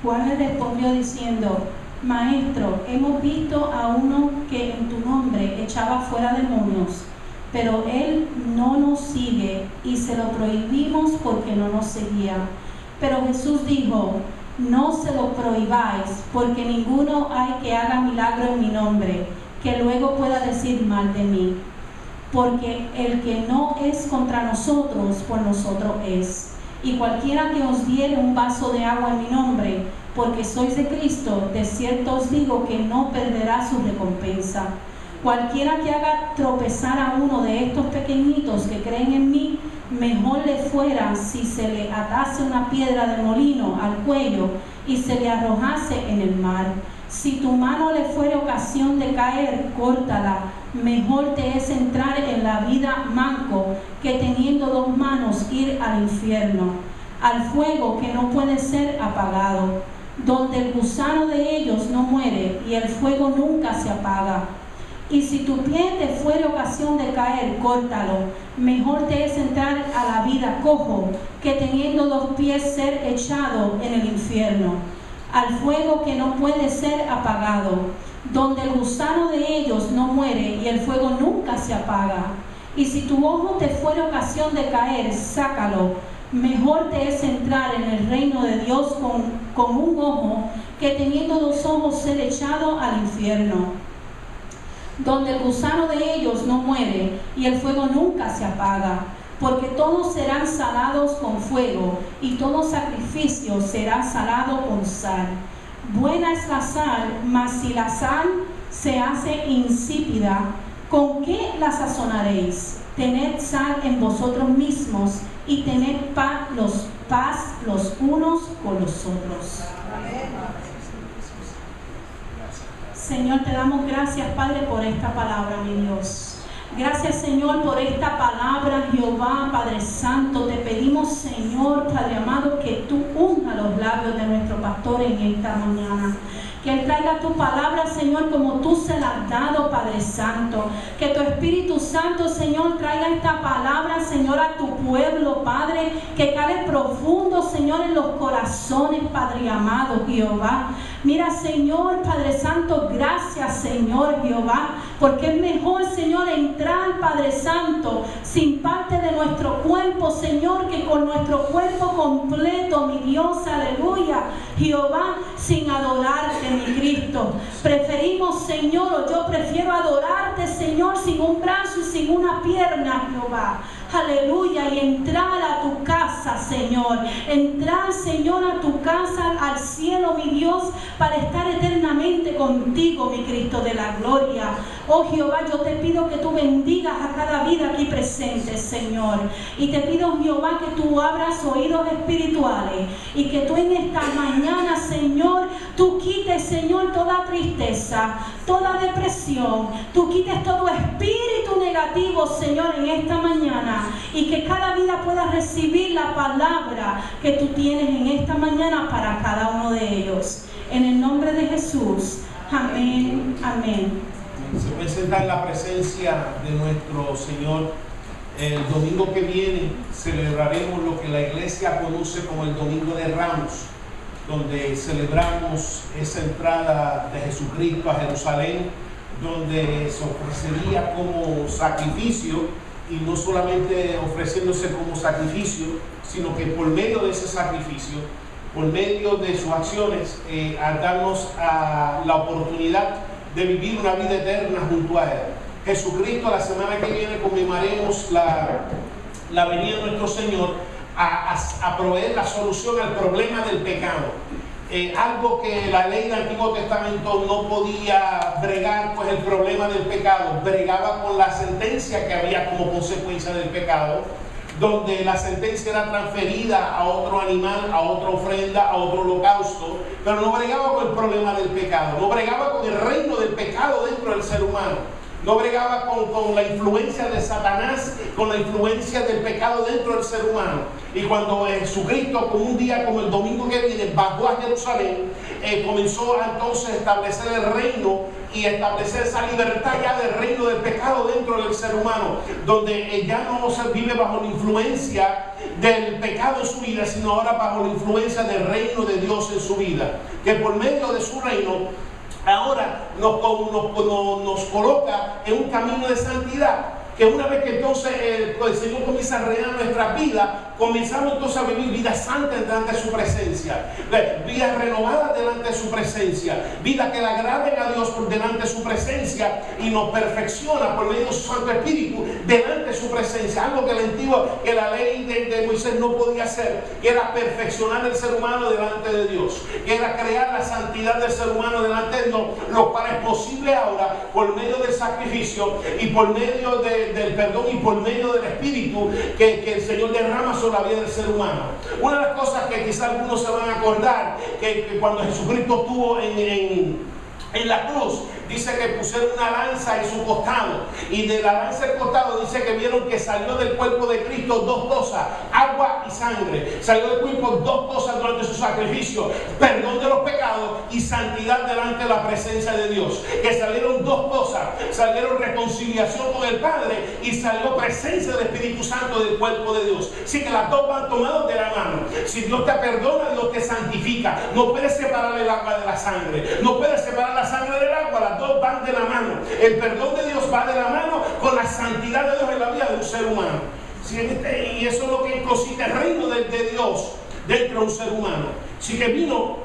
Juan le respondió diciendo: Maestro, hemos visto a uno que en tu nombre echaba fuera demonios, pero él no nos sigue y se lo prohibimos porque no nos seguía. Pero Jesús dijo: no se lo prohibáis, porque ninguno hay que haga milagro en mi nombre, que luego pueda decir mal de mí. Porque el que no es contra nosotros, por nosotros es. Y cualquiera que os diere un vaso de agua en mi nombre, porque sois de Cristo, de cierto os digo que no perderá su recompensa. Cualquiera que haga tropezar a uno de estos pequeñitos que creen en mí, mejor le fuera si se le atase una piedra de molino al cuello y se le arrojase en el mar. Si tu mano le fuere ocasión de caer, córtala. Mejor te es entrar en la vida manco que teniendo dos manos ir al infierno, al fuego que no puede ser apagado, donde el gusano de ellos no muere y el fuego nunca se apaga. Y si tu pie te fuere ocasión de caer, córtalo. Mejor te es entrar a la vida cojo que teniendo dos pies ser echado en el infierno, al fuego que no puede ser apagado, donde el gusano de ellos no muere y el fuego nunca se apaga. Y si tu ojo te fuere ocasión de caer, sácalo. Mejor te es entrar en el reino de Dios con un ojo que teniendo dos ojos ser echado al infierno, donde el gusano de ellos no muere y el fuego nunca se apaga. Porque todos serán salados con fuego, y todo sacrificio será salado con sal. Buena es la sal, mas si la sal se hace insípida, ¿con qué la sazonaréis? Tened sal en vosotros mismos y tened paz los unos con los otros. Señor, te damos gracias, Padre, por esta palabra, mi Dios. Gracias, Señor, por esta palabra, Jehová, Padre Santo. Te pedimos, Señor, Padre amado, que tú unja los labios de nuestro pastor en esta mañana. Que Él traiga tu palabra, Señor, como tú se la has dado, Padre Santo. Que tu Espíritu Santo, Señor, traiga esta palabra, Señor, a tu pueblo, Padre. Que cale profundo, Señor, en los corazones, Padre amado, Jehová. Mira, Señor, Padre Santo, gracias, Señor, Jehová. Porque es mejor, Señor, entrar, Padre Santo, sin parte de nuestro cuerpo, Señor, que con nuestro cuerpo completo, mi Dios, aleluya, Jehová, sin adorarte, mi Cristo. Preferimos, Señor, o yo prefiero adorarte, Señor, sin un brazo y sin una pierna, Jehová. Aleluya, y entrar a tu casa, Señor. Entrar, Señor, a tu casa, al cielo, mi Dios, para estar eternamente contigo, mi Cristo de la gloria. Oh Jehová, yo te pido que tú bendigas a cada vida aquí presente, Señor. Y te pido, Jehová, que tú abras oídos espirituales y que tú en esta mañana, Señor, tú quites, Señor, toda tristeza, toda depresión. Tú quites todo espíritu negativo, Señor, en esta mañana. Y que cada vida pueda recibir la palabra que tú tienes en esta mañana para cada uno de ellos. En el nombre de Jesús. Amén. Amén. Se presenta en la presencia de nuestro Señor. El domingo que viene celebraremos lo que la iglesia conoce como el Domingo de Ramos, donde celebramos esa entrada de Jesucristo a Jerusalén, donde se ofrecería como sacrificio. Y no solamente ofreciéndose como sacrificio, sino que por medio de ese sacrificio, por medio de sus acciones, a darnos la oportunidad de vivir una vida eterna junto a Él. Jesucristo, la semana que viene conmemoraremos la venida de nuestro Señor a proveer la solución al problema del pecado. Algo que la ley del Antiguo Testamento no podía bregar, pues el problema del pecado, bregaba con la sentencia que había como consecuencia del pecado, donde la sentencia era transferida a otro animal, a otra ofrenda, a otro holocausto, pero no bregaba con el problema del pecado, no bregaba con el reino del pecado dentro del ser humano. No bregaba con la influencia de Satanás, con la influencia del pecado dentro del ser humano. Y cuando Jesucristo, como un día como el domingo que viene, bajó a Jerusalén, comenzó entonces a establecer el reino y establecer esa libertad ya del reino del pecado dentro del ser humano, donde ya no se vive bajo la influencia del pecado en su vida, sino ahora bajo la influencia del reino de Dios en su vida, que por medio de su reino ahora nos coloca en un camino de santidad. Que una vez que entonces el Señor comienza a reinar nuestra vida, comenzamos entonces a vivir vida santa delante de su presencia, vida renovada delante de su presencia, vida que le agraden a Dios delante de su presencia y nos perfecciona por medio de su Santo Espíritu delante de su presencia. Algo que la ley de Moisés no podía hacer, que era perfeccionar el ser humano delante de Dios, que era crear la santidad del ser humano delante de Dios, lo cual es posible ahora por medio del sacrificio y por medio del perdón y por medio del Espíritu que el Señor derrama sobre la vida del ser humano. Una de las cosas que quizás algunos se van a acordar, que cuando Jesucristo estuvo en la cruz, dice que pusieron una lanza en su costado, y de la lanza del costado dice que vieron que salió del cuerpo de Cristo dos cosas: agua y sangre. Salió del cuerpo dos cosas durante su sacrificio: perdón de los pecados y santidad delante de la presencia de Dios. Que salieron dos cosas: salieron reconciliación con el Padre y salió presencia del Espíritu Santo del cuerpo de Dios. Así que las dos van tomadas de la mano. Si Dios te perdona, Dios te santifica. No puedes separar el agua de la sangre, no puedes separar la sangre del agua. Las dos van de la mano. El perdón de Dios va de la mano con la santidad de Dios en la vida de un ser humano. Y eso es lo que consiste el reino de Dios dentro de un ser humano. Así que vino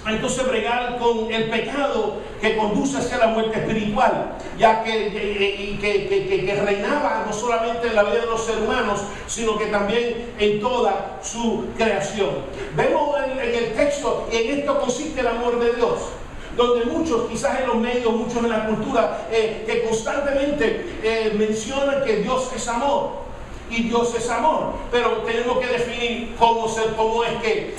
a entonces bregar con el pecado que conduce hacia la muerte espiritual, ya que reinaba no solamente en la vida de los seres humanos, sino que también en toda su creación. Vemos en el texto, y en esto consiste el amor de Dios, donde muchos, quizás en los medios, muchos en la cultura, que constantemente mencionan que Dios es amor. Y Dios es amor, pero tenemos que definir cómo es que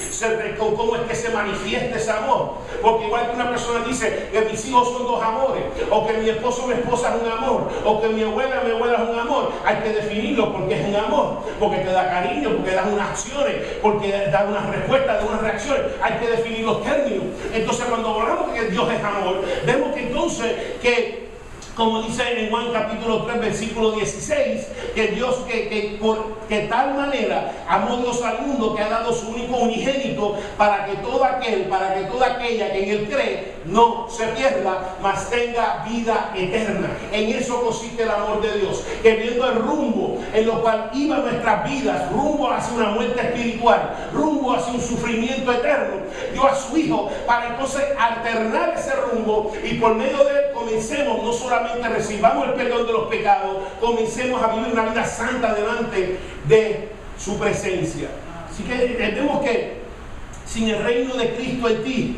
se manifiesta ese amor. Porque igual que una persona dice que mis hijos son dos amores, o que mi esposo o mi esposa es un amor, o que mi abuela es un amor, hay que definirlo, porque es un amor, porque te da cariño, porque da unas acciones, porque da unas respuestas, da unas reacciones. Hay que definir los términos. Entonces, cuando hablamos de que Dios es amor, vemos que entonces como dice en Juan capítulo 3 versículo 16, que Dios que tal manera amó Dios al mundo, que ha dado su único unigénito, para que toda aquella que en él cree no se pierda, mas tenga vida eterna. En eso consiste el amor de Dios, que viendo el rumbo en lo cual iban nuestras vidas, rumbo hacia una muerte espiritual, rumbo hacia un sufrimiento eterno, dio a su Hijo para entonces alternar ese rumbo, y por medio de él comencemos, no solamente recibamos el perdón de los pecados, comencemos a vivir una vida santa delante de su presencia. Así que vemos que sin el reino de Cristo en ti,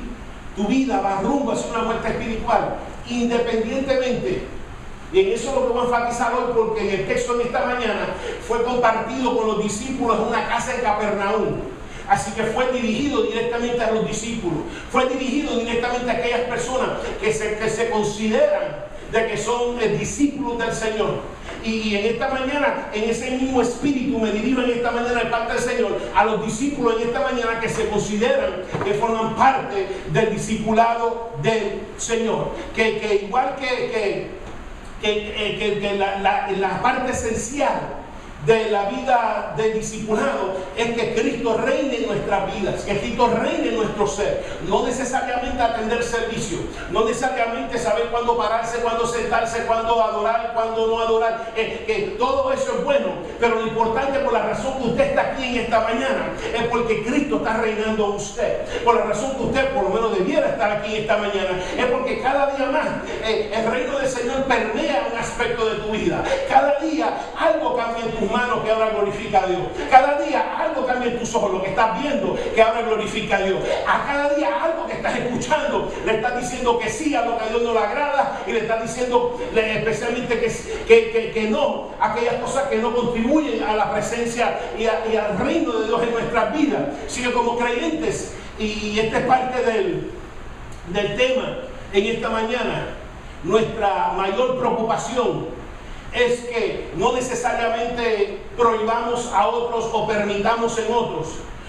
tu vida va rumbo hacia una muerte espiritual, independientemente. Y en eso es lo que voy a enfatizar hoy, porque en el texto de esta mañana fue compartido con los discípulos en una casa en Capernaum. Así que fue dirigido directamente a los discípulos, fue dirigido directamente a aquellas personas que se consideran de que son discípulos del Señor. Y en esta mañana, en ese mismo espíritu, me dirijo en esta mañana de parte del Señor a los discípulos en esta mañana que se consideran que forman parte del discipulado del Señor. Que igual que la parte esencial de la vida de discipulado es que Cristo reine en nuestras vidas, que Cristo reine en nuestro ser. No necesariamente atender servicio, no necesariamente saber cuándo pararse, cuándo sentarse, cuándo adorar, cuándo no adorar, que todo eso es bueno, pero lo importante, por la razón que usted está aquí en esta mañana, es porque Cristo está reinando en usted. Por la razón que usted por lo menos debiera estar aquí en esta mañana, es porque cada día más el reino del Señor permea un aspecto de tu vida. Cada día algo cambia en tus manos que ahora glorifica a Dios. Cada día algo cambia en tus ojos, lo que estás viendo que ahora glorifica a Dios. A cada día algo que estás escuchando le estás diciendo que sí a lo que a Dios no le agrada, y le estás diciendo especialmente que no a aquellas cosas que no contribuyen a la presencia y al reino de Dios en nuestras vidas. Así que como creyentes, y esta es parte del tema en esta mañana, nuestra mayor preocupación es que no necesariamente prohibamos a otros o permitamos en otros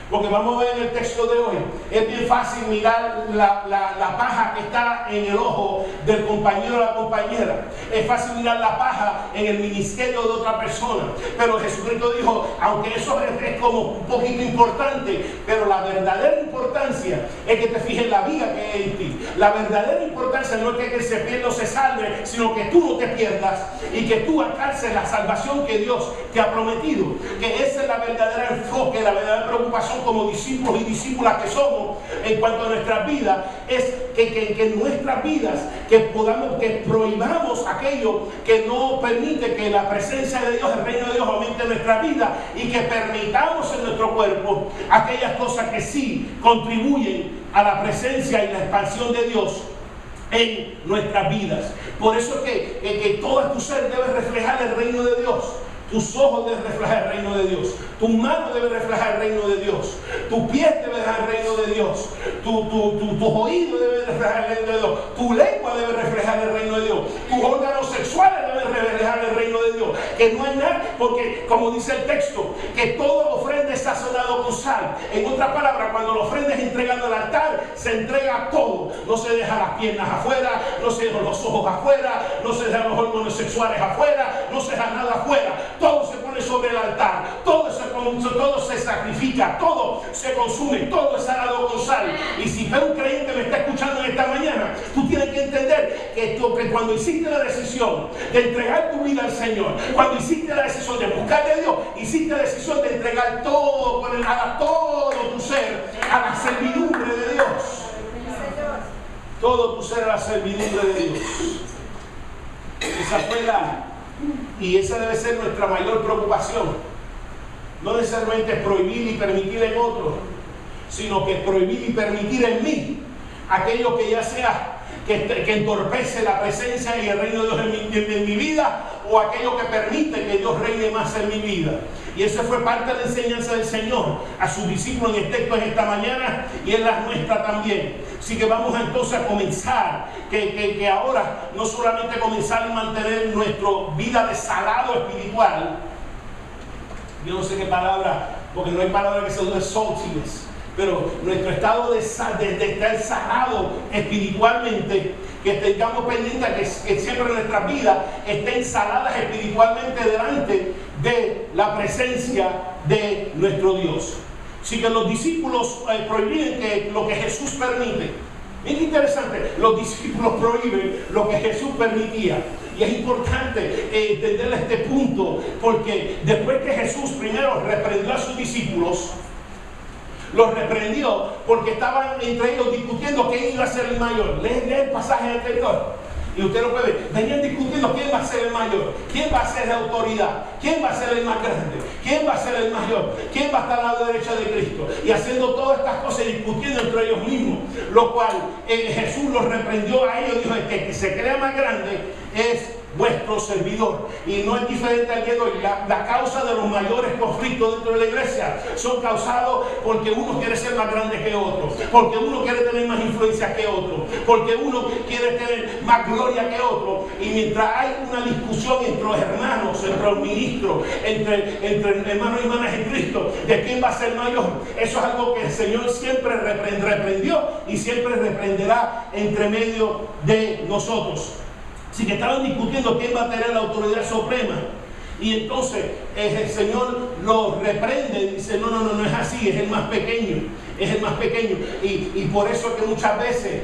Porque vamos a ver en el texto de hoy, es bien fácil mirar la paja que está en el ojo del compañero o la compañera. Es fácil mirar la paja en el ministerio de otra persona. Pero Jesucristo dijo, aunque eso es como un poquito importante, pero la verdadera importancia es que te fijes en la vida que hay en ti. La verdadera importancia no es que se pierda o se salve, sino que tú no te pierdas y que tú alcances la salvación que Dios te ha prometido. Que esa es la verdadera enfoque, la verdadera preocupación como discípulos y discípulas que somos en cuanto a nuestras vidas, es que en nuestras vidas que prohibamos aquello que no permite que la presencia de Dios, el reino de Dios aumente en nuestra vida, y que permitamos en nuestro cuerpo aquellas cosas que sí contribuyen a la presencia y la expansión de Dios en nuestras vidas. Por eso es que todo tu ser debe reflejar el reino de Dios. Tus ojos deben reflejar el reino de Dios. Tu mano debe reflejar el reino de Dios. Tu pie debe reflejar el reino de Dios. Tus oídos deben reflejar el reino de Dios. Tu lengua debe reflejar el reino de Dios. Tus órganos sexuales deben reflejar el reino de Dios. Que no hay nada, porque como dice el texto, que toda ofrenda es sazonado con sal. En otras palabras, cuando la ofrenda es entregada al altar, se entrega todo. No se deja las piernas afuera, no se dejan los ojos afuera, no se dejan los órganos sexuales afuera, no se deja nada afuera. Todo se pone sobre el altar, todo se sacrifica, todo se consume, todo es salado con sal. Y si un creyente me está escuchando en esta mañana, tú tienes que entender que cuando hiciste la decisión de entregar tu vida al Señor, cuando hiciste la decisión de buscarle a Dios, hiciste la decisión de entregar todo, todo tu ser a la servidumbre de Dios. Todo tu ser a la servidumbre de Dios. Esa fue y esa debe ser nuestra mayor preocupación. No necesariamente prohibir y permitir en otros, sino que prohibir y permitir en mí aquello que ya sea que entorpece la presencia y el reino de Dios en mi vida, o aquello que permite que Dios reine más en mi vida. Y eso fue parte de la enseñanza del Señor a sus discípulos en el texto en esta mañana, y en la nuestra también. Así que vamos entonces a comenzar, que ahora no solamente comenzar a mantener nuestra vida de salado espiritual. Yo no sé qué palabra, porque no hay palabra que se use saltiness, pero nuestro estado de estar salado espiritualmente, que tengamos pendiente que siempre nuestras vidas estén saladas espiritualmente delante de la presencia de nuestro Dios. Así que los discípulos prohíben que lo que Jesús permite. Es interesante, los discípulos prohíben lo que Jesús permitía. Y es importante entender este punto, porque después que Jesús primero reprendió a sus discípulos, los reprendió porque estaban entre ellos discutiendo quién iba a ser el mayor. Lee el pasaje anterior y usted lo puede ver. Venían discutiendo quién va a ser el mayor, quién va a ser la autoridad, quién va a ser el más grande, quién va a ser el mayor, quién va a estar a la derecha de Cristo, y haciendo todas estas cosas y discutiendo entre ellos mismos, lo cual Jesús los reprendió a ellos. Dijo: el que se crea más grande es vuestro servidor. Y no es diferente al día de hoy. La causa de los mayores conflictos dentro de la iglesia son causados porque uno quiere ser más grande que otro, porque uno quiere tener más influencia que otro, porque uno quiere tener más gloria que otro. Y mientras hay una discusión entre los hermanos, entre los ministros, entre hermanos y hermanas en Cristo, de quién va a ser mayor, eso es algo que el Señor siempre reprendió y siempre reprenderá entre medio de nosotros. Así que estaban discutiendo quién va a tener la autoridad suprema. Y entonces el Señor los reprende y dice: no es así, es el más pequeño, es el más pequeño. Y por eso es que muchas veces,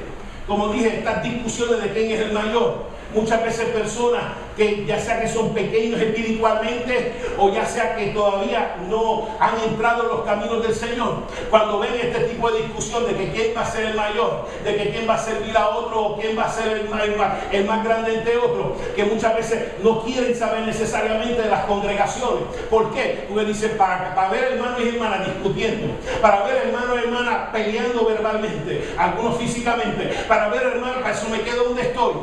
como dije, estas discusiones de quién es el mayor, muchas veces personas que ya sea que son pequeños espiritualmente, o ya sea que todavía no han entrado en los caminos del Señor, cuando ven este tipo de discusión de que quién va a ser el mayor, de que quién va a servir a otro, o quién va a ser el más grande entre otros, que muchas veces no quieren saber necesariamente de las congregaciones. ¿Por qué? Porque dicen, para ver hermanos y hermanas discutiendo, para ver hermanos y hermanas peleando verbalmente, algunos físicamente, para ver hermanos, para eso me quedo donde estoy.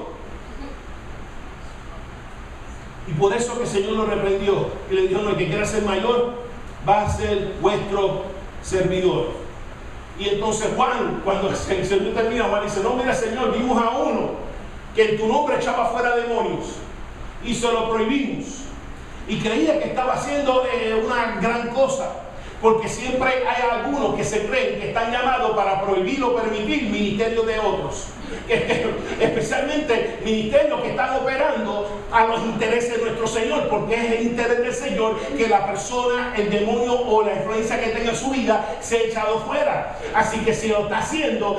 Y por eso que el Señor lo reprendió y le dijo: no, el que quiera ser mayor va a ser vuestro servidor. Y entonces Juan, cuando el Señor termina, Juan dice: no, mira, Señor, vimos a uno que en tu nombre echaba fuera demonios y se lo prohibimos, y creía que estaba haciendo una gran cosa. Porque siempre hay algunos que se creen que están llamados para prohibir o permitir ministerios de otros. Especialmente ministerios que están operando a los intereses de nuestro Señor, porque es el interés del Señor que la persona, el demonio o la influencia que tenga en su vida sea echado fuera. Así que si lo está haciendo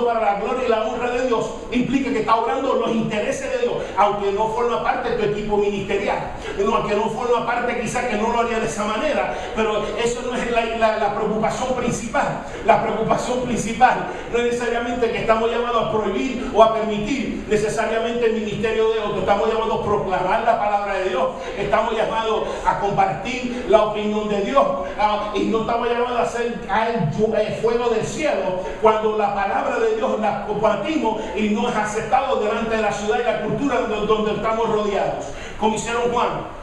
para la gloria y la honra de Dios, implica que está obrando los intereses de Dios, aunque no forma parte de tu equipo ministerial, aunque no forma parte, quizás que no lo haría de esa manera, pero eso no es la preocupación principal. La preocupación principal no es necesariamente que estamos llamados a prohibir o a permitir necesariamente el ministerio de otros. Estamos llamados a proclamar la palabra de Dios, estamos llamados a compartir la opinión de Dios, y no estamos llamados a hacer caer el fuego del cielo cuando la palabra de Dios la compartimos y no es aceptado delante de la ciudad y la cultura donde estamos rodeados, como hicieron Juan.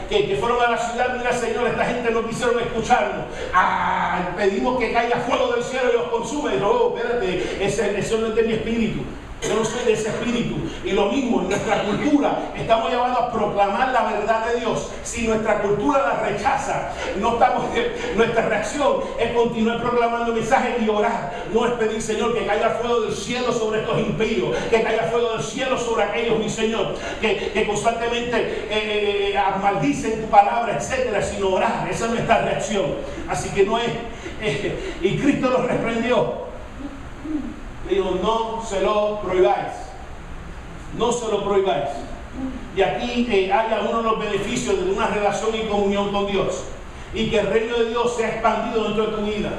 Que fueron a la ciudad, mira Señor, esta gente no quisieron escucharnos. Pedimos que caiga fuego del cielo y los consume. Y no, espérate, eso no es de mi espíritu. Yo no soy de ese espíritu. Y lo mismo en nuestra cultura, estamos llamados a proclamar la verdad de Dios. Si nuestra cultura la rechaza, nuestra reacción es continuar proclamando mensajes y orar. No es pedir, Señor, que caiga fuego del cielo sobre estos impíos, que caiga fuego del cielo sobre aquellos, mi Señor, que constantemente maldicen tu palabra, etcétera, sino orar. Esa es nuestra reacción. Así que no es. Y Cristo los reprendió. Digo, no se lo prohibáis. No se lo prohibáis. Y aquí haya uno de los beneficios de una relación y comunión con Dios. Y que el reino de Dios sea expandido dentro de tu vida.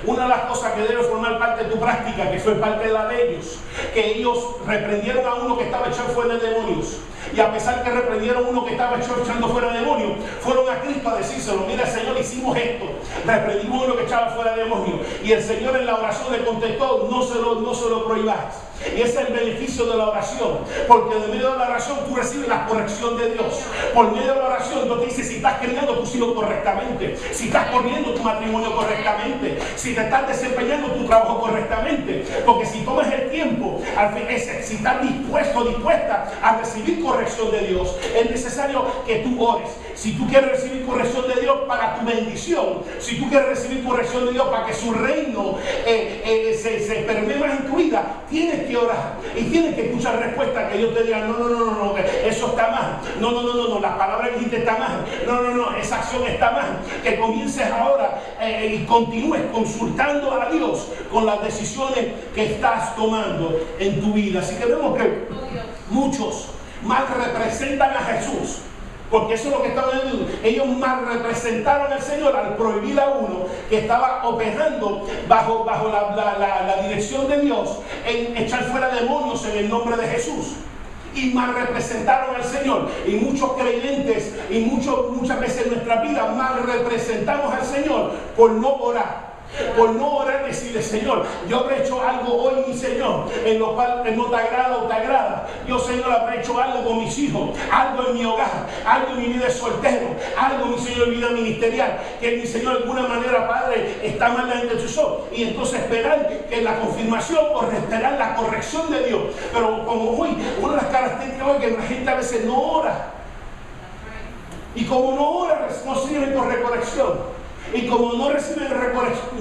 Una de las cosas que debe formar parte de tu práctica, que fue parte de la de ellos, que ellos reprendieron a uno que estaba echando fuera de demonios. Y a pesar que reprendieron a uno que estaba echando fuera de demonios, fueron a Cristo a decírselo. Mira, Señor, hicimos esto. Reprendimos a uno que echaba fuera de demonios. Y el Señor en la oración le contestó, no se lo prohibáis. Y ese es el beneficio de la oración, porque de medio de la oración tú recibes la corrección de Dios. Por medio de la oración Dios te dice si estás criando tus hijos correctamente, si estás corriendo tu matrimonio correctamente, si te estás desempeñando tu trabajo correctamente. Porque si tomas el tiempo, si estás dispuesta a recibir corrección de Dios, es necesario que tú ores. Si tú quieres recibir corrección de Dios para tu bendición, si tú quieres recibir corrección de Dios para que su reino se permee más en tu vida, tienes que orar y tienes que escuchar respuesta que Dios te diga, no, eso está mal, no, la palabra que dijiste está mal, no, esa acción está mal. Que comiences ahora y continúes consultando a Dios con las decisiones que estás tomando en tu vida. Así que vemos que muchos mal representan a Jesús, porque eso es lo que estaban viendo. Ellos mal representaron al Señor al prohibir a uno que estaba operando bajo la dirección de Dios en echar fuera demonios en el nombre de Jesús. Y mal representaron al Señor. Y muchos creyentes y muchas veces en nuestra vida mal representamos al Señor por no orar. Por no orar y decirle, Señor, yo habré hecho algo hoy, mi Señor, en lo cual no te agrada o te agrada. Yo, Señor, habré hecho algo con mis hijos, algo en mi hogar, algo en mi vida de soltero, algo, mi Señor, en mi vida ministerial, que mi Señor, de alguna manera, Padre, está mal delante de tus ojos. Y entonces esperar que la confirmación o esperar la corrección de Dios. Pero como hoy, una de las características hoy que la gente a veces no ora. Y como no ora, no sirve con corrección. Y como no reciben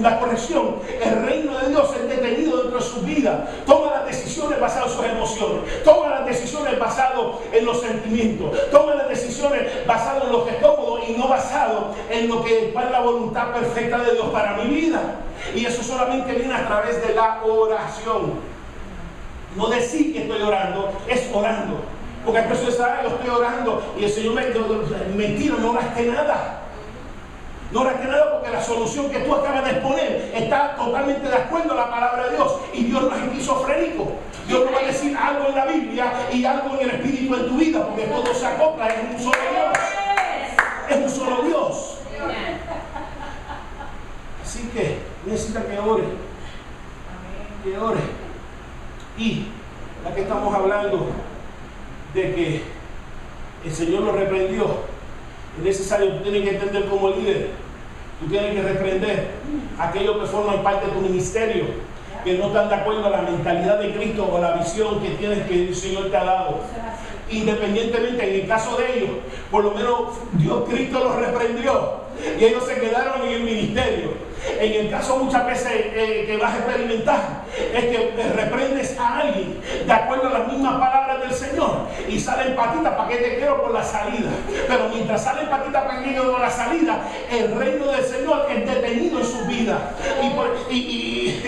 la corrección, el reino de Dios es detenido dentro de su vida. Toma las decisiones basadas en sus emociones, toma las decisiones basadas en los sentimientos, toma las decisiones basadas en lo que es cómodo y no basado en lo que es la voluntad perfecta de Dios para mi vida. Y eso solamente viene a través de la oración. No decir que estoy orando, es orando. Porque hay personas que dicen, yo estoy orando y el Señor me dice, mentira, no oraste nada. No oraste nada porque la solución que tú acabas de exponer está totalmente de acuerdo a la palabra de Dios. Y Dios no es esquizofrénico. Dios no va a decir algo en la Biblia y algo en el Espíritu en tu vida, porque todo se acopla, es un solo Dios. Es un solo Dios. Así que necesita que ore. Que ore. Y ya que estamos hablando de que el Señor lo reprendió, es necesario, tú tienes que entender como líder, tú tienes que reprender a aquellos que forman parte de tu ministerio, que no están de acuerdo a la mentalidad de Cristo o la visión que tienes que el Señor te ha dado. independientemente, en el caso de ellos, por lo menos Cristo los reprendió y ellos se quedaron en el ministerio. En el caso muchas veces que vas a experimentar es que reprendes a alguien de acuerdo a las mismas palabras del Señor y salen patitas, ¿para qué te quiero? Por la salida. Pero mientras salen patitas, ¿para qué quiero? Por la salida, el reino del Señor es detenido en su vida. Y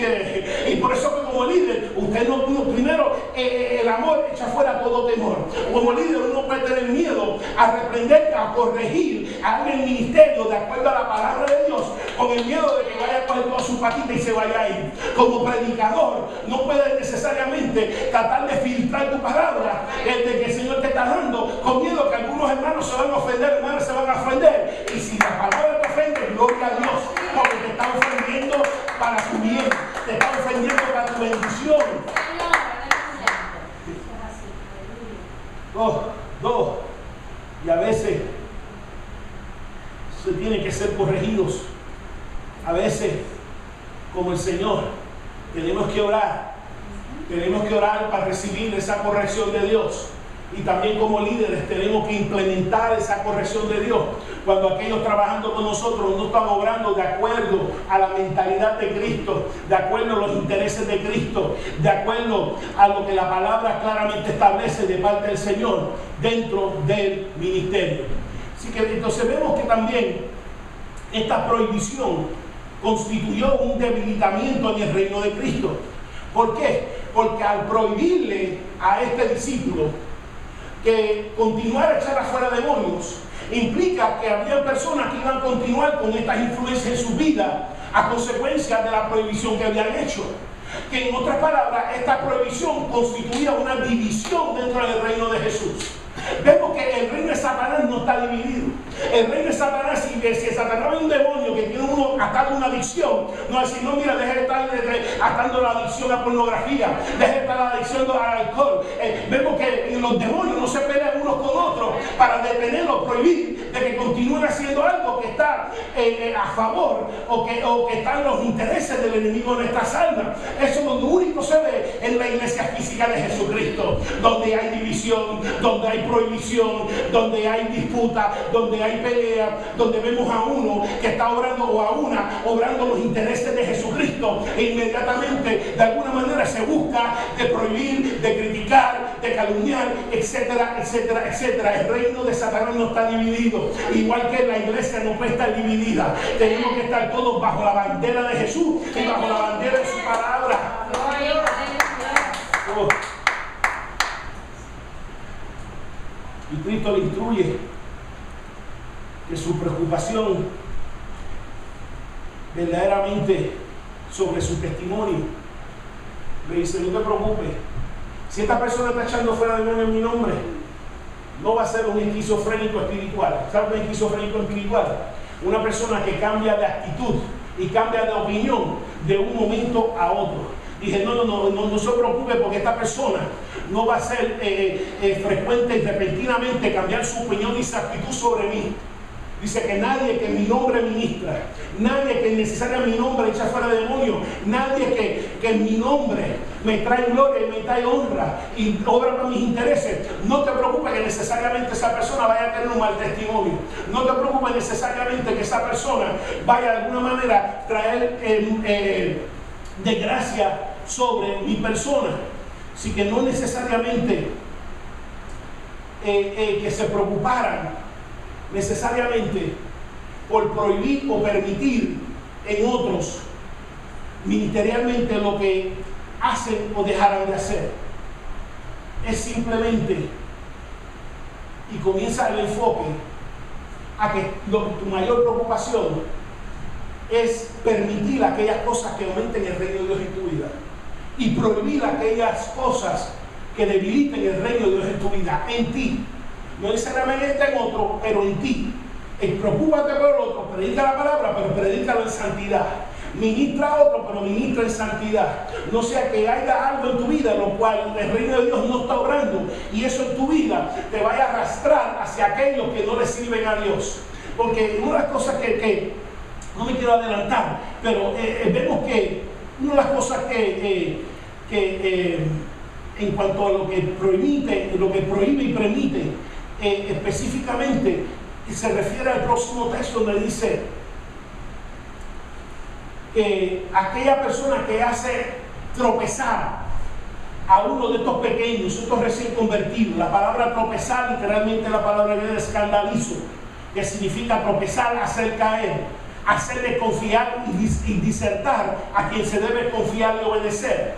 por eso que como líder, usted no primero el amor echa fuera todo temor. Como líder uno puede tener miedo a reprender, a corregir a alguien en el ministerio de acuerdo a la palabra de Dios, con el miedo de que vaya a coger toda su patita y se vaya a ir. Como predicador no puedes necesariamente tratar de filtrar tu palabra de que el Señor te está dando, con miedo que algunos hermanos se van a ofender, hermanas se van a ofender. Y si la palabra te ofende, gloria a Dios, porque te está ofendiendo para tu bien, te está ofendiendo para tu bendición. Dos. Y a veces se tienen que ser corregidos. A veces, como el Señor, tenemos que orar para recibir esa corrección de Dios. Y también como líderes tenemos que implementar esa corrección de Dios. Cuando aquellos trabajando con nosotros no están obrando de acuerdo a la mentalidad de Cristo, de acuerdo a los intereses de Cristo, de acuerdo a lo que la palabra claramente establece de parte del Señor dentro del ministerio. Así que entonces vemos que también esta prohibición constituyó un debilitamiento en el reino de Cristo. ¿Por qué? Porque al prohibirle a este discípulo que continuara a echar afuera demonios, implica que había personas que iban a continuar con estas influencias en su vida a consecuencia de la prohibición que habían hecho. Que en otras palabras, esta prohibición constituía una división dentro del reino de Jesús. Vemos que el reino de Satanás no está dividido. El reino de Satanás, si Satanás es un demonio que tiene uno atado una adicción, no es decir, no, mira, deje de estar atando la adicción a la pornografía, deje de estar la adicción al alcohol. Vemos que los demonios no se pelean unos con otros para detenerlos, prohibir de que continúen haciendo algo que está a favor o que está en los intereses del enemigo de nuestras almas. Eso es lo único se ve en la iglesia física de Jesucristo, donde hay división, donde hay prohibición, donde hay disputa, donde hay pelea, donde vemos a uno que está obrando o a una obrando los intereses de Jesucristo e inmediatamente de alguna manera se busca de prohibir, de criticar, de calumniar, etcétera, etcétera, etcétera. El reino de Satanás no está dividido, igual que la iglesia no puede estar dividida. Tenemos que estar todos bajo la bandera de Jesús y bajo la bandera de su palabra. Oh. Y Cristo le instruye que su preocupación verdaderamente sobre su testimonio, le dice, no te preocupes, si esta persona está echando fuera demonios en mi nombre, no va a ser un esquizofrénico espiritual. ¿Sabes un esquizofrénico espiritual? Una persona que cambia de actitud y cambia de opinión de un momento a otro. Dije, no se preocupe, porque esta persona no va a ser frecuente y repentinamente cambiar su opinión y su actitud sobre mí. Dice que nadie que en mi nombre ministra, nadie que necesariamente en mi nombre echa fuera demonios, nadie que en mi nombre me trae gloria y me trae honra y obra para mis intereses. No te preocupes que necesariamente esa persona vaya a tener un mal testimonio. No te preocupes necesariamente que esa persona vaya de alguna manera a traer desgracia sobre mi persona. Así que no necesariamente que se preocuparan necesariamente por prohibir o permitir en otros ministerialmente lo que hacen o dejaran de hacer. Es simplemente, y comienza el enfoque a que tu mayor preocupación es permitir aquellas cosas que aumenten el reino de Dios en tu vida y prohibir aquellas cosas que debiliten el reino de Dios en tu vida, en ti. No necesariamente en otro, pero en ti. Preocúpate por el otro, predica la palabra, pero predícalo en santidad. Ministra a otro, pero ministra en santidad. No sea que haya algo en tu vida en lo cual el reino de Dios no está obrando y eso en tu vida te vaya a arrastrar hacia aquellos que no le sirven a Dios. Porque una de las cosas que no me quiero adelantar, pero vemos que una de las cosas que en cuanto a lo que prohíbe y permite, específicamente, y se refiere al próximo texto donde dice que aquella persona que hace tropezar a uno de estos pequeños, estos recién convertidos. La palabra tropezar literalmente la palabra griega escandalizo, que significa tropezar, hacer caer, hacer desconfiar y disertar a quien se debe confiar y obedecer.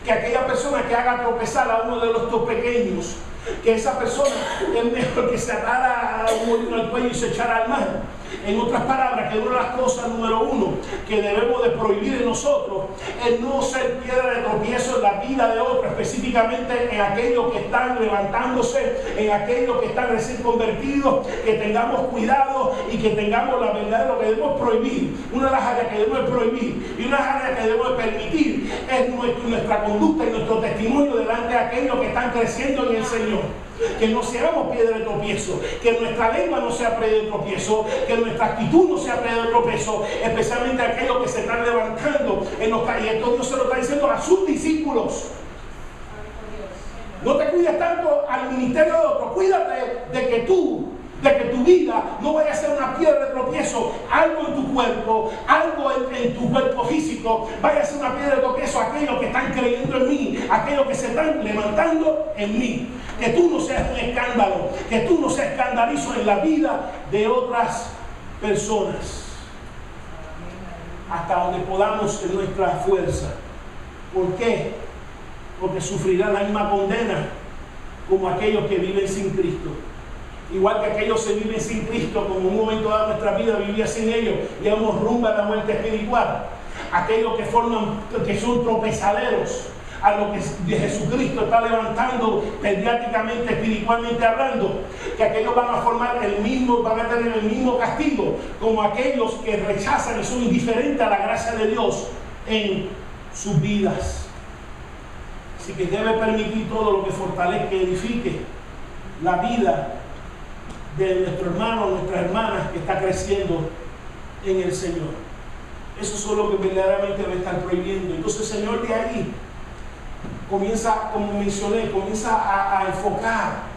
Que aquella persona que haga tropezar a uno de estos pequeños, que esa persona es mejor que se atara a un al cuello y se echara al mar. En otras palabras, que una de las cosas número uno que debemos de prohibir en nosotros es no ser piedra de tropiezo en la vida de otros, específicamente en aquellos que están levantándose, en aquellos que están recién convertidos, que tengamos cuidado y que tengamos la verdad de lo que debemos prohibir. Una de las áreas que debemos prohibir y una área que debemos permitir es nuestra conducta y nuestro testimonio delante de aquellos que están creciendo en el Señor. Que no seamos piedra de tropiezo, que nuestra lengua no sea piedra de tropiezo, que nuestra actitud no sea piedra de tropiezo, especialmente aquellos que se están levantando en los calles. Esto Dios se lo está diciendo a sus discípulos. No te cuides tanto al ministerio de otros, cuídate de que tu vida no vaya a ser una piedra de tropiezo, algo en tu cuerpo, algo en tu cuerpo físico, vaya a ser una piedra de tropiezo a aquellos que están creyendo en mí, aquellos que se están levantando en mí. Que tú no seas un escándalo, que tú no seas escandalizo en la vida de otras personas, hasta donde podamos en nuestra fuerza. ¿Por qué? Porque sufrirán la misma condena como aquellos que viven sin Cristo. Igual que aquellos que viven sin Cristo, como en un momento dado de nuestra vida vivía sin ellos, llevamos rumbo a la muerte espiritual. Aquellos que son tropezaderos a lo que Jesucristo está levantando mediáticamente, espiritualmente hablando, que aquellos van a tener el mismo castigo como aquellos que rechazan y son indiferentes a la gracia de Dios en sus vidas. Así que debe permitir todo lo que fortalezca y edifique la vida de nuestro hermano, nuestras hermanas que está creciendo en el Señor. Eso es lo que verdaderamente debe estar prohibiendo. Entonces el Señor de ahí comienza, como mencioné, comienza a enfocar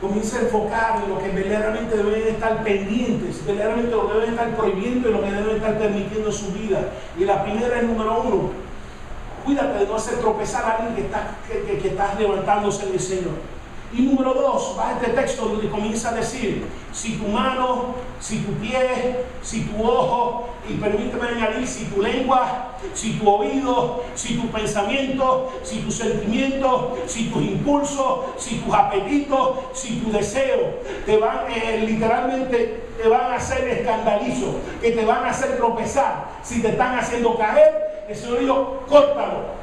en lo que verdaderamente deben estar pendientes, verdaderamente lo que deben estar prohibiendo y lo que deben estar permitiendo en su vida. Y la primera es número uno: cuídate de no hacer tropezar a alguien que está levantándose en el Señor. Y número dos, va este texto donde comienza a decir: si tu mano, si tu pie, si tu ojo, y permíteme añadir, si tu lengua, si tu oído, si tu pensamiento, si tus sentimientos, si tus impulsos, si tus apetitos, si tu deseo, literalmente te van a hacer escandalizo, que te van a hacer tropezar, si te están haciendo caer, el Señor dijo: córtalo.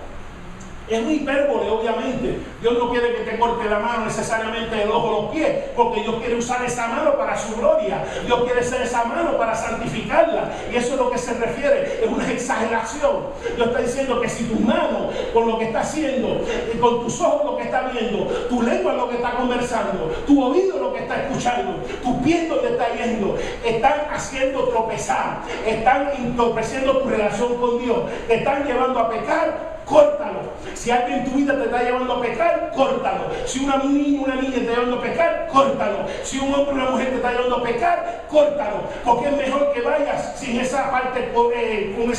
Es una hipérbole, obviamente. Dios no quiere que te corte la mano necesariamente, el ojo, los pies, porque Dios quiere usar esa mano para su gloria. Dios quiere usar esa mano para santificarla. Y eso es lo que se refiere. Es una exageración. Dios está diciendo que si tus manos, con lo que está haciendo, con tus ojos lo que está viendo, tu lengua lo que está conversando, tu oído lo que está escuchando, tu pie donde está yendo, están haciendo tropezar, están entorpeciendo tu relación con Dios, te están llevando a pecar, córtalo. Si alguien en tu vida te está llevando a pecar, córtalo. Si una niña te está llevando a pecar, córtalo. Si un hombre o una mujer te está llevando a pecar, córtalo. Porque es mejor que vayas sin esa parte, con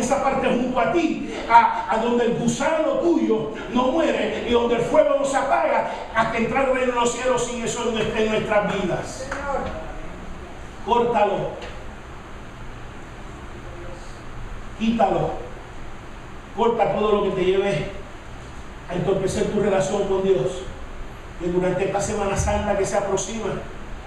esa parte junto a ti, a donde el gusano tuyo no muere y donde el fuego no se apaga, hasta entrar al reino de los cielos sin eso en nuestras vidas. Córtalo. Quítalo. Corta todo lo que te lleve a entorpecer tu relación con Dios. Que durante esta Semana Santa que se aproxima,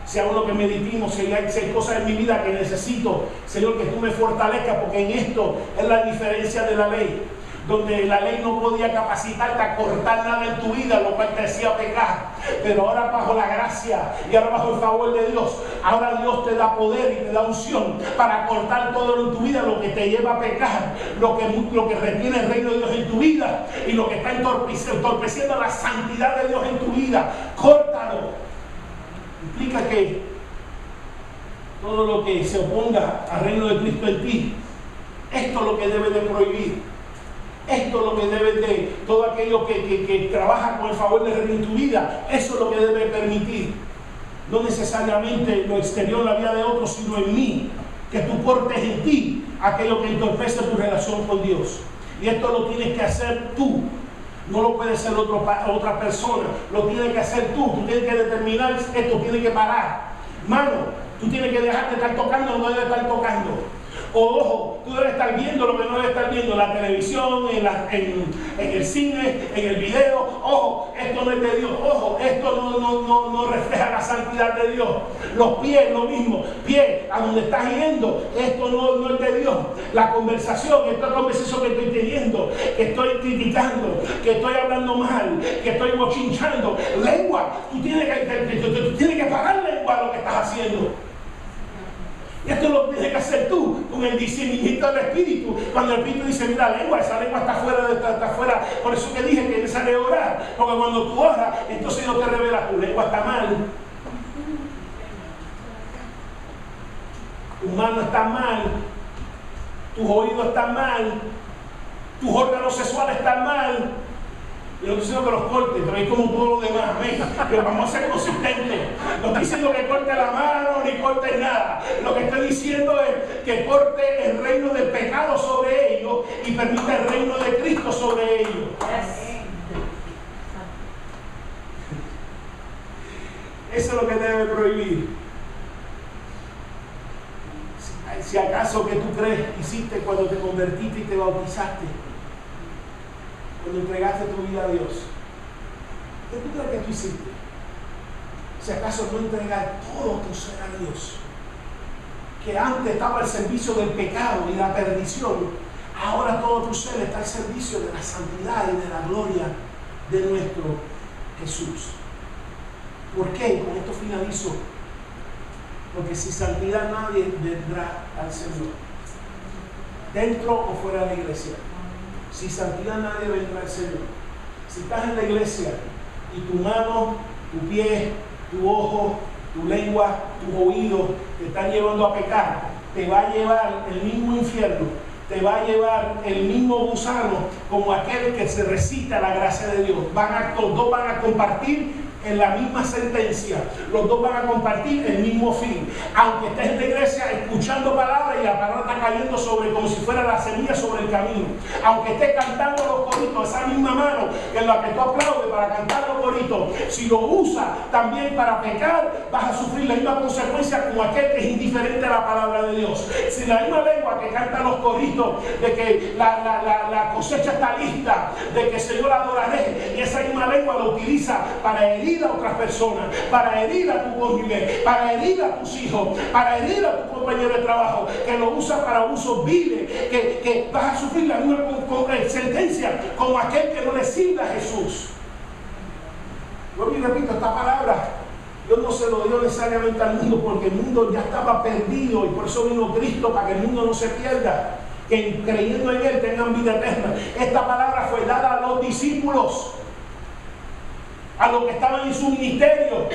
sea uno que meditemos, si hay cosas en mi vida que necesito, Señor, que tú me fortalezcas, porque en esto es la diferencia de la ley. Donde la ley no podía capacitarte a cortar nada en tu vida, lo cual te hacía pecar. Pero ahora bajo la gracia y ahora bajo el favor de Dios, ahora Dios te da poder y te da unción para cortar todo en tu vida, lo que te lleva a pecar, lo que retiene el reino de Dios en tu vida y lo que está entorpeciendo la santidad de Dios en tu vida. Córtalo. Implica que todo lo que se oponga al reino de Cristo en ti, esto es lo que debe de prohibir. Esto es lo que debe de, todo aquello que trabaja con el favor de Dios en tu vida, eso es lo que debe permitir. No necesariamente lo exterior, la vida de otros, sino en mí. Que tú portes en ti aquello que entorpece tu relación con Dios. Y esto lo tienes que hacer tú. No lo puede hacer otra persona. Lo tienes que hacer tú. Tú tienes que determinar esto, tienes que parar. Mano, tú tienes que dejar de estar tocando o no debes estar tocando. O ojo, tú debes estar viendo lo que no debes estar viendo en la televisión, en el cine, en el video. Ojo, esto no es de Dios. Ojo, esto no refleja la santidad de Dios. Los pies, lo mismo. Pie, a donde estás yendo, esto no es de Dios. La conversación, esta conversación que estoy teniendo, que estoy criticando, que estoy hablando mal, que estoy bochinchando. Lengua, tú tienes que parar lengua a lo que estás haciendo. Y esto lo tienes que hacer tú, con el discernimiento del Espíritu. Cuando el Espíritu dice, mira, esa lengua está fuera. Por eso que dije que necesario de orar. Porque cuando tú oras, entonces Dios te revela, tu lengua está mal. Tu mano está mal. Tus oídos están mal. Tus órganos sexuales están mal. Yo no estoy diciendo que los corte, pero es como todo lo demás, amén. Pero vamos a ser consistentes. No estoy diciendo que corte la mano ni corte nada. Lo que estoy diciendo es que corte el reino del pecado sobre ellos y permita el reino de Cristo sobre ellos. Eso es lo que debe prohibir. Si acaso que tú crees hiciste cuando te convertiste y te bautizaste, cuando entregaste tu vida a Dios, ¿qué tú crees que tú hiciste? Si acaso no entregar todo tu ser a Dios, que antes estaba al servicio del pecado y la perdición, ahora todo tu ser está al servicio de la santidad y de la gloria de nuestro Jesús. ¿Por qué? Con esto finalizo. Porque sin santidad nadie vendrá al Señor, dentro o fuera de la iglesia. Sin santidad nadie vendrá al Señor. Si estás en la iglesia y tu mano, tu pie, tu ojo, tu lengua, tu oído te están llevando a pecar, te va a llevar el mismo infierno, te va a llevar el mismo gusano como aquel que se recita la gracia de Dios. Los dos van a compartir en la misma sentencia, los dos van a compartir el mismo fin. Aunque estés en la iglesia escuchando palabras y la palabra está cayendo sobre, como si fuera la semilla sobre el camino, aunque estés cantando los coritos, esa misma mano que es la que tú aplaudes para cantar los coritos, si lo usas también para pecar, vas a sufrir la misma consecuencia como aquel que es indiferente a la palabra de Dios. Si la misma lengua que canta los coritos de que la cosecha está lista, de que Señor adoraré, y esa misma lengua lo utiliza para herir a otras personas, para herir a tu cónyuge, para herir a tus hijos, para herir a tu compañero de trabajo, que lo usa para usos viles, que vas a sufrir la misma sentencia como aquel que no le sirve a Jesús. Yo repito, esta palabra Dios no se lo dio necesariamente al mundo, porque el mundo ya estaba perdido y por eso vino Cristo, para que el mundo no se pierda, que creyendo en Él tengan vida eterna. Esta palabra fue dada a los discípulos, a los que estaban en su ministerio.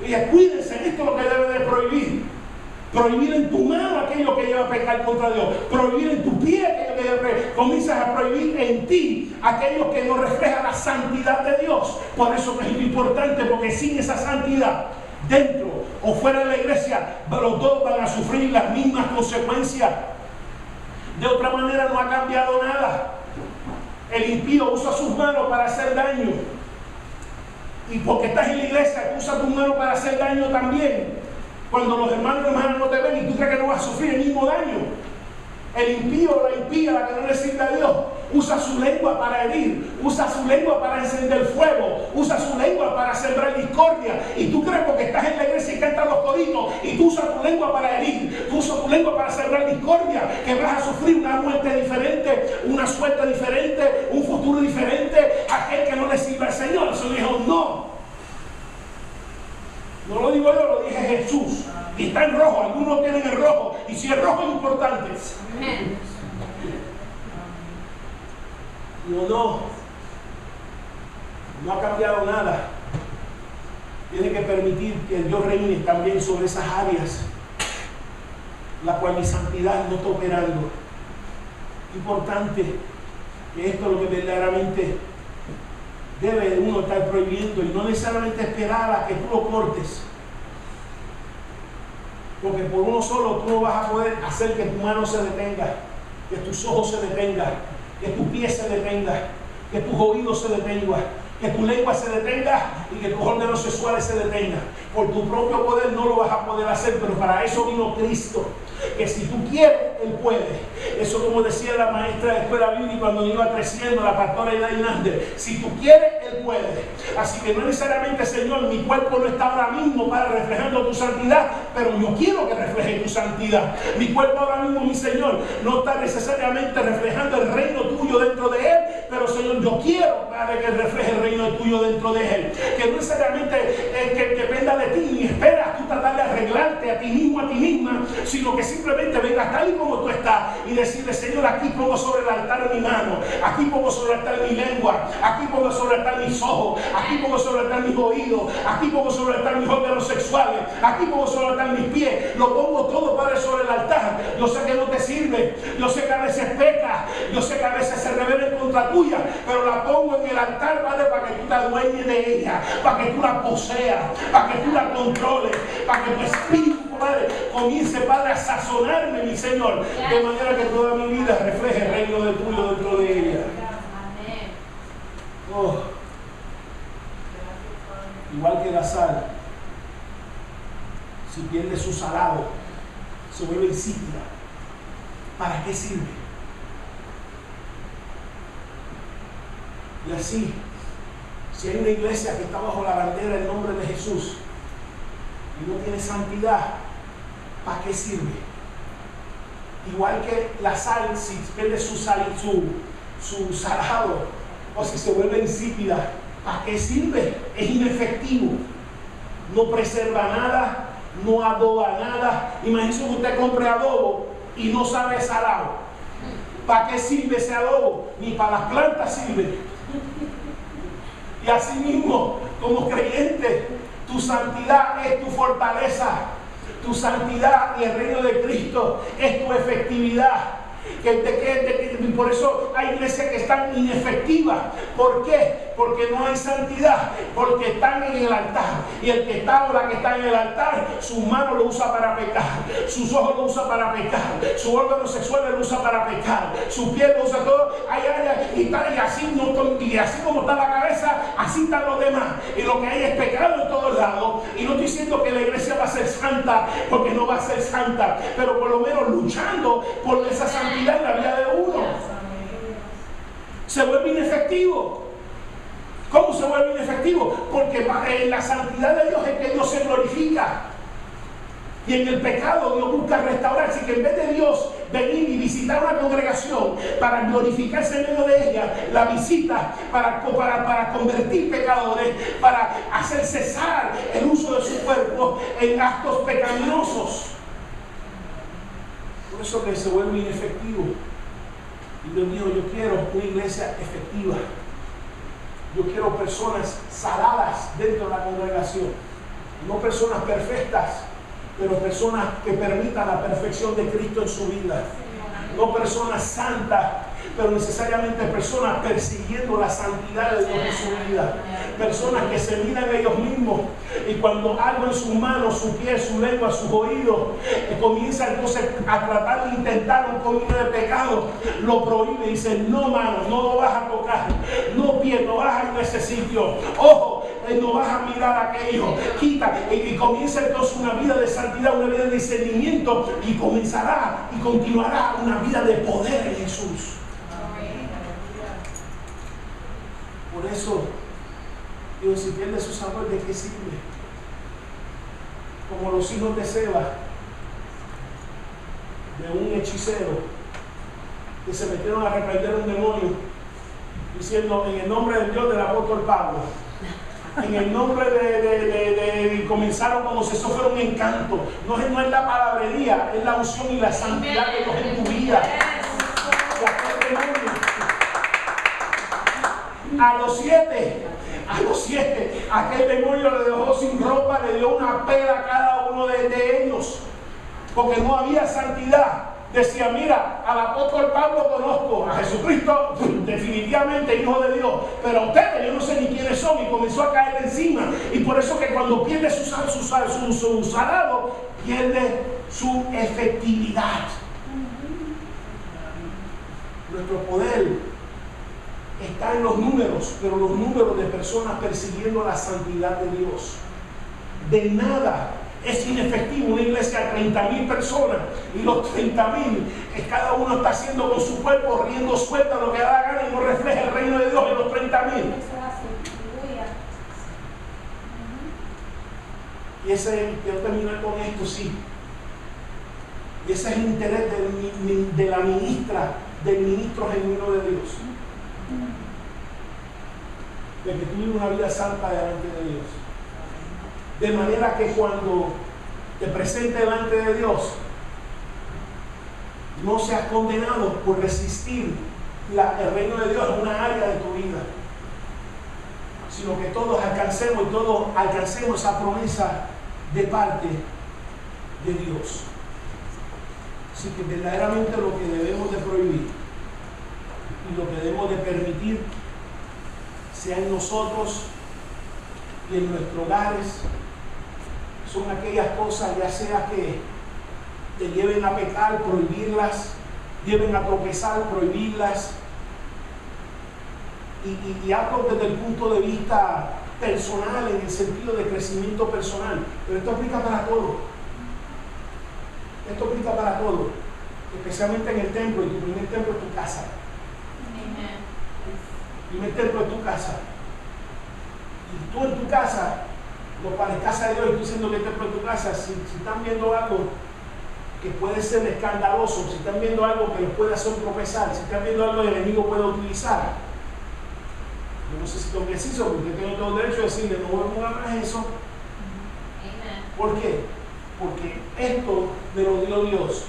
Y cuídense, esto es lo que debe de prohibir. Prohibir en tu mano aquello que lleva a pecar contra Dios. Prohibir en tu pie aquello que lleva a... Comienzas a prohibir en ti aquello que no refleja la santidad de Dios. Por eso que es importante, porque sin esa santidad, dentro o fuera de la iglesia, los dos van a sufrir las mismas consecuencias. De otra manera no ha cambiado nada. El impío usa sus manos para hacer daño. Y porque estás en la iglesia, usa tus manos para hacer daño también. Cuando los hermanos y hermanas no te ven y tú crees que no vas a sufrir el mismo daño. El impío o la impía, la que no le sirve a Dios, usa su lengua para herir, usa su lengua para encender fuego, usa su lengua para sembrar discordia. Y tú crees porque estás en la iglesia y cantas los coritos y tú usas tu lengua para herir, tú usas tu lengua para sembrar discordia, que vas a sufrir una muerte diferente, una suerte diferente, un futuro diferente a aquel que no le sirve al Señor. Eso dijo, no. No lo digo yo, lo dije Jesús. Y está en rojo, algunos tienen el rojo. Y si el rojo es importante. No ha cambiado nada. Tiene que permitir que Dios reine también sobre esas áreas, la cual mi santidad no está operando. Importante que esto es lo que verdaderamente debe uno estar prohibiendo, y no necesariamente esperar a que tú lo cortes, porque por uno solo tú no vas a poder hacer que tu mano se detenga, que tus ojos se detengan, que tu pie se detenga, que tus oídos se detengan, que tu lengua se detenga y que tus órganos sexuales se detengan. Por tu propio poder no lo vas a poder hacer, pero para eso vino Cristo, que si tú quieres, Él puede. Eso, como decía la maestra de escuela bíblica cuando iba creciendo, la pastora Elaine Hernández, si tú quieres, Él puede. Así que no necesariamente, Señor, mi cuerpo no está ahora mismo para reflejando tu santidad, pero yo quiero que refleje tu santidad. Mi cuerpo ahora mismo, mi Señor, no está necesariamente reflejando el reino tuyo dentro de Él, pero Señor, yo quiero, Padre, que refleje el reino tuyo dentro de Él. Que no necesariamente que dependa de ti, ni esperas tú tratar de arreglarte a ti mismo, a ti misma, sino que simplemente vengas tal y como tú estás y decirle: Señor, aquí pongo sobre el altar mi mano, aquí pongo sobre el altar mi lengua, aquí pongo sobre el altar mis ojos, aquí pongo sobre el altar mis oídos, aquí pongo sobre el altar mis órganos sexuales, aquí pongo sobre el altar mis pies. Lo pongo todo, Padre, sobre el altar. Yo sé que no te sirve, yo sé que a veces pecas, yo sé que a veces se rebela en contra tuya, pero la pongo en el altar, Padre, para que tú te adueñes de ella, para que tú la poseas, para que tú la controles, para que tu espíritu, Padre, comience, Padre, a sazonarme, mi Señor, de manera que toda mi vida refleje el reino de tuyo dentro de ella. Oh. Igual que la sal, si pierde su salado, se vuelve insípida. ¿Para qué sirve? Y así, si hay una iglesia que está bajo la bandera del nombre de Jesús y no tiene santidad, ¿para qué sirve? Igual que la sal, si pierde su salado, o si se vuelve insípida, ¿para qué sirve? Es inefectivo, no preserva nada, no adoba nada. Imagínese que usted compre adobo y no sabe salado. ¿Para qué sirve ese adobo? Ni para las plantas sirve. Y así mismo, como creyente, tu santidad es tu fortaleza. Tu santidad y el reino de Cristo es tu efectividad. Por eso hay iglesias que están inefectivas. ¿Por qué? Porque no hay santidad, porque están en el altar, y el que está o la que está en el altar, sus manos lo usa para pecar, sus ojos lo usa para pecar, su órgano sexual lo usa para pecar, su piel lo usa todo, y así como está la cabeza, así están los demás, y lo que hay es pecado en todos lados. Y no estoy diciendo que la iglesia va a ser santa, porque no va a ser santa, pero por lo menos luchando por esa santidad en la vida de uno. Se vuelve inefectivo. ¿Cómo se vuelve inefectivo? Porque en la santidad de Dios es que Dios se glorifica. Y en el pecado Dios busca restaurarse. Así que en vez de Dios venir y visitar una congregación para glorificarse en medio de ella, la visita para convertir pecadores, para hacer cesar el uso de su cuerpo en actos pecaminosos. Por eso que se vuelve inefectivo. Y Dios mío, yo quiero una iglesia efectiva. Yo quiero personas saladas dentro de la congregación. No personas perfectas, pero personas que permitan la perfección de Cristo en su vida. No personas santas, pero necesariamente personas persiguiendo la santidad de Dios en su vida. Personas que se miran a ellos mismos y cuando algo en sus manos, su piel, su lengua, sus oídos, comienza entonces a tratar de intentar un poquito de pecado, lo prohíbe y dice: no, mano, no lo vas a tocar, no, pie, no vas a ir a ese sitio, ojo, no vas a mirar aquello, quita, y comienza entonces una vida de santidad, una vida de discernimiento, y comenzará y continuará una vida de poder en Jesús. Por eso, Dios, si pierde su sabor, ¿de qué sirve? Como los hijos de Seba, de un hechicero, que se metieron a reprender un demonio, diciendo: en el nombre del Dios del apóstol Pablo, en el nombre y comenzaron como si eso fuera un encanto. No es la palabrería, es la unción y la santidad de Dios en tu vida. A los siete, aquel demonio le dejó sin ropa, le dio una pela a cada uno de ellos, porque no había santidad. Decía: mira, al apóstol Pablo conozco, a Jesucristo definitivamente hijo de Dios, pero a ustedes yo no sé ni quiénes son, y comenzó a caer encima. Y por eso que cuando pierde su salado, pierde su efectividad. Nuestro poder está en los números, pero los números de personas persiguiendo la santidad de Dios. De nada es inefectivo una iglesia de 30,000 personas, y los 30,000, cada uno está haciendo con su cuerpo, riendo suelta lo que da la gana, y no refleja el reino de Dios en los 30,000. Y ese, quiero terminar con esto, sí. Y ese es el interés de la ministra, del ministro genuino de Dios. De que tú vivas una vida santa delante de Dios. De manera que cuando te presentes delante de Dios, no seas condenado por resistir el reino de Dios en una área de tu vida, sino que todos alcancemos esa promesa de parte de Dios. Así que verdaderamente lo que debemos de prohibir y lo que debemos de permitir, sea en nosotros y en nuestros hogares, son aquellas cosas, ya sea que te lleven a pecar, prohibirlas, lleven a tropezar, prohibirlas. Y hablo desde el punto de vista personal, en el sentido de crecimiento personal, pero esto aplica para todo. Esto aplica para todo, especialmente en el templo, y tu primer templo es tu casa. El primer templo es tu casa. Y tú en tu casa, lo para casa de Dios, y tú diciendo que el templo es tu casa, si están viendo algo que puede ser escandaloso, si están viendo algo que les puede hacer tropezar, si están viendo algo que el enemigo puede utilizar, yo no sé si tengo que decir eso, porque tengo todo el derecho a decirle, no voy a jugar más eso. ¿Por qué? Porque esto me lo dio Dios.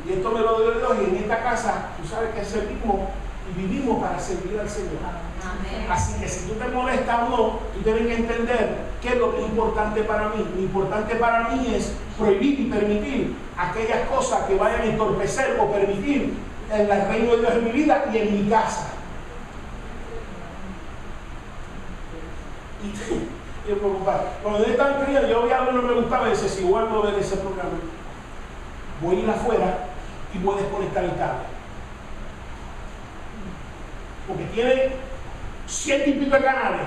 Y esto me lo dio Dios, y en esta casa, tú sabes que servimos y vivimos para servir al Señor. Amén. Así que si tú te molestas o no, tú tienes que entender qué es lo que es importante para mí. Lo importante para mí es prohibir y permitir aquellas cosas que vayan a entorpecer o permitir el reino de Dios en mi vida y en mi casa. Y yo preocupado. Cuando yo estaba en criado, yo veía algo que no me gustaba, y decía, si vuelvo a ver ese programa, voy a ir afuera y voy a desconectar el cable. Porque tiene 100 y pico de canales.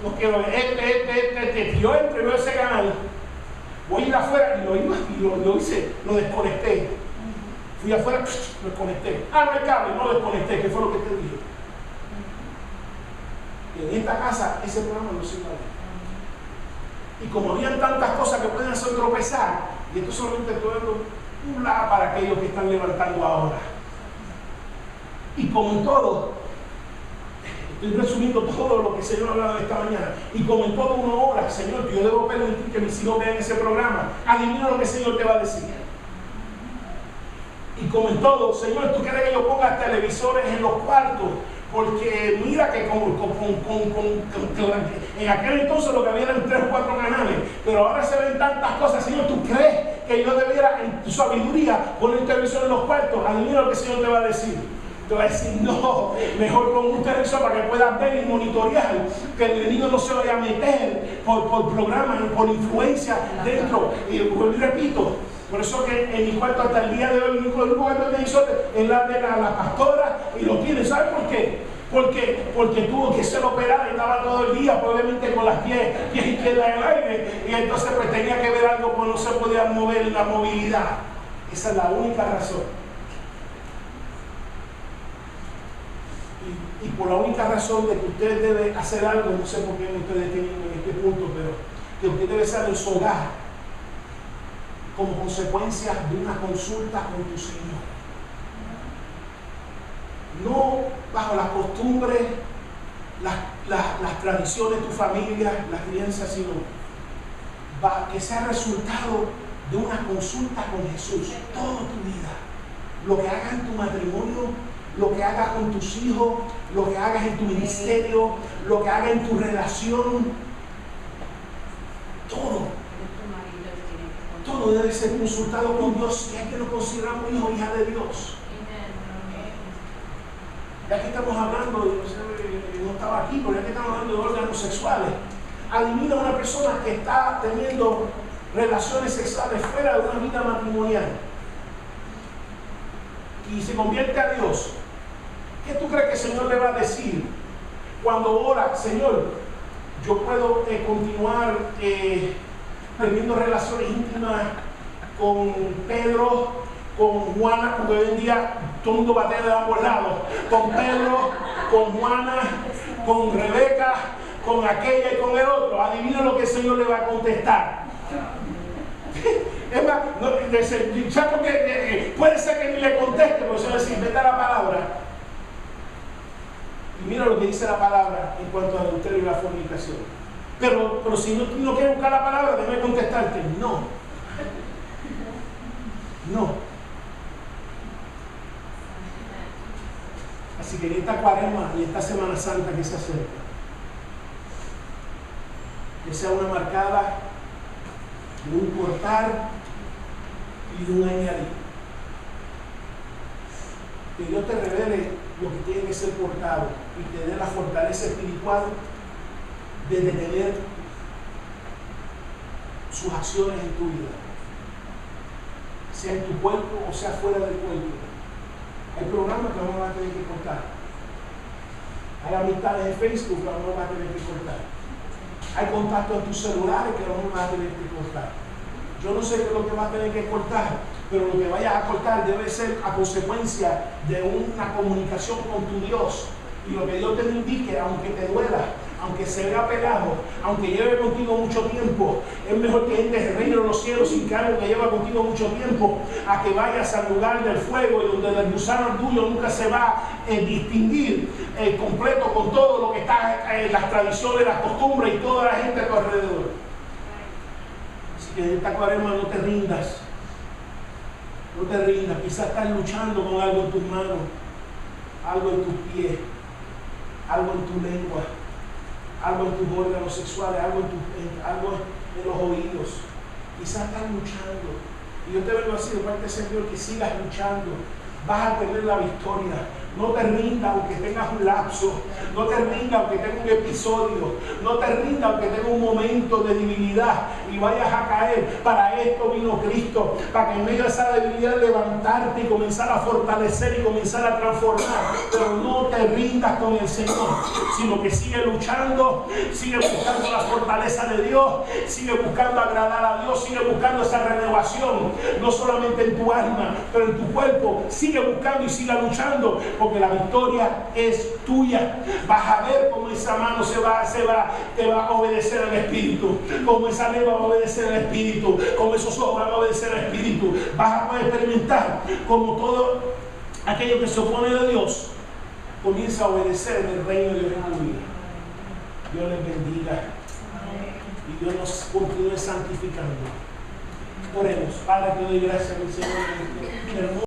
No quiero ver este. Yo entro y veo ese canal, voy a ir afuera y lo hice, lo desconecté. Fui afuera, lo desconecté. No hay cable, no lo desconecté, que fue lo que te dije. En esta casa ese programa no se iba a ver. Y como habían tantas cosas que pueden hacer tropezar, y esto solamente estoy dando un lado para aquellos que están levantando ahora. Y como en todo, estoy resumiendo todo lo que el Señor ha hablado esta mañana, y como en todo uno ora, Señor, yo debo permitir que mis hijos vean ese programa. Adivina lo que el Señor te va a decir. Y como en todo, Señor, tú quieres que yo ponga televisores en los cuartos, porque mira que en aquel entonces lo que había eran 3 o 4 canales, pero ahora se ven tantas cosas. Señor, ¿tú crees que yo debiera en tu sabiduría poner televisión en los cuartos? Adivina lo que el Señor te va a decir. Te va a decir, no, mejor con un televisor para que puedas ver y monitorear, que el enemigo no se vaya a meter por programas, por influencia dentro. Y repito, por eso que en mi cuarto hasta el día de hoy, el único televisor es la de la pastora, y lo tiene. ¿Sabes por qué? Porque tuvo que ser operada y estaba todo el día, probablemente con las pies izquierdas en el aire, y entonces pues tenía que ver algo, pues no se podía mover en la movilidad. Esa es la única razón. Y por la única razón de que usted debe hacer algo, no sé por qué ustedes tienen en este punto, pero que usted debe estar en su hogar como consecuencia de una consulta con tu Señor. No bajo las costumbres, las tradiciones de tu familia, las crianzas, sino que sea resultado de una consulta con Jesús toda tu vida. Lo que hagas en tu matrimonio, lo que hagas con tus hijos, lo que hagas en tu ministerio, lo que hagas en tu relación, todo debe ser consultado con Dios, si es que nos consideramos hijos o hijas de Dios. ya que estamos hablando, no estaba aquí, pero ya que estamos hablando de órganos sexuales, adivina una persona que está teniendo relaciones sexuales fuera de una vida matrimonial y se convierte a Dios. ¿Qué tú crees que el Señor le va a decir cuando ora? Señor, yo puedo continuar teniendo relaciones íntimas con Pedro, con Juana, porque hoy en día todo el mundo batea de ambos lados, con Pedro, con Juana, con Rebeca, con aquella y con el otro. Adivina lo que el Señor le va a contestar. Es más, puede ser que ni le conteste, porque se va a decir, vete a la palabra. Y mira lo que dice la palabra en cuanto al adulterio y la fornicación. Pero si no quieres buscar la palabra, déjame contestarte. No. Así que en esta Cuaresma y esta Semana Santa que se acerca, que sea una marcada de un cortar y de un añadir. Que Dios te revele lo que tiene que ser cortado y te dé la fortaleza espiritual de detener sus acciones en tu vida, sea en tu cuerpo o sea fuera del cuerpo. Hay programas que vamos a tener que cortar, hay amistades en Facebook que vamos a tener que cortar, hay contactos en tus celulares que vamos a tener que cortar. Yo no sé qué es lo que vas a tener que cortar, pero lo que vayas a cortar debe ser a consecuencia de una comunicación con tu Dios. Y lo que Dios te indique, aunque te duela, aunque se vea pegado, aunque lleve contigo mucho tiempo, es mejor que entres el reino de los cielos sin que algo que lleva contigo mucho tiempo, a que vayas al lugar del fuego y donde el gusano tuyo nunca se va a distinguir completo con todo lo que está en las tradiciones, las costumbres y toda la gente a tu alrededor. Así que en esta Cuaresma no te rindas. No te rindas. Quizás estás luchando con algo en tus manos, algo en tus pies, algo en tu lengua, algo en tus órganos sexuales, algo en los oídos. Quizás estás luchando. Y yo te vengo a decir de parte del Señor que sigas luchando. Vas a tener la victoria. No te rindas aunque tengas un lapso. No te rindas aunque tengas un episodio. No te rindas aunque tengas un momento de debilidad y vayas a caer. Para esto vino Cristo. Para que en medio de esa debilidad levantarte y comenzar a fortalecer y comenzar a transformar. Pero no te rindas con el Señor, sino que sigue luchando, sigue buscando la fortaleza de Dios, sigue buscando agradar a Dios, sigue buscando esa renovación, no solamente en tu alma, pero en tu cuerpo. Sigue buscando y sigue luchando, porque la victoria es tuya. Vas a ver cómo esa mano te va a obedecer al Espíritu, cómo esa lengua va a obedecer al Espíritu, cómo esos ojos van a obedecer al Espíritu. Vas a poder experimentar como todo aquello que se opone a Dios comienza a obedecer en el reino de Dios en tu vida. Dios les bendiga y Dios nos continúe santificando. Oremos. Padre, te doy gracias, mi Señor.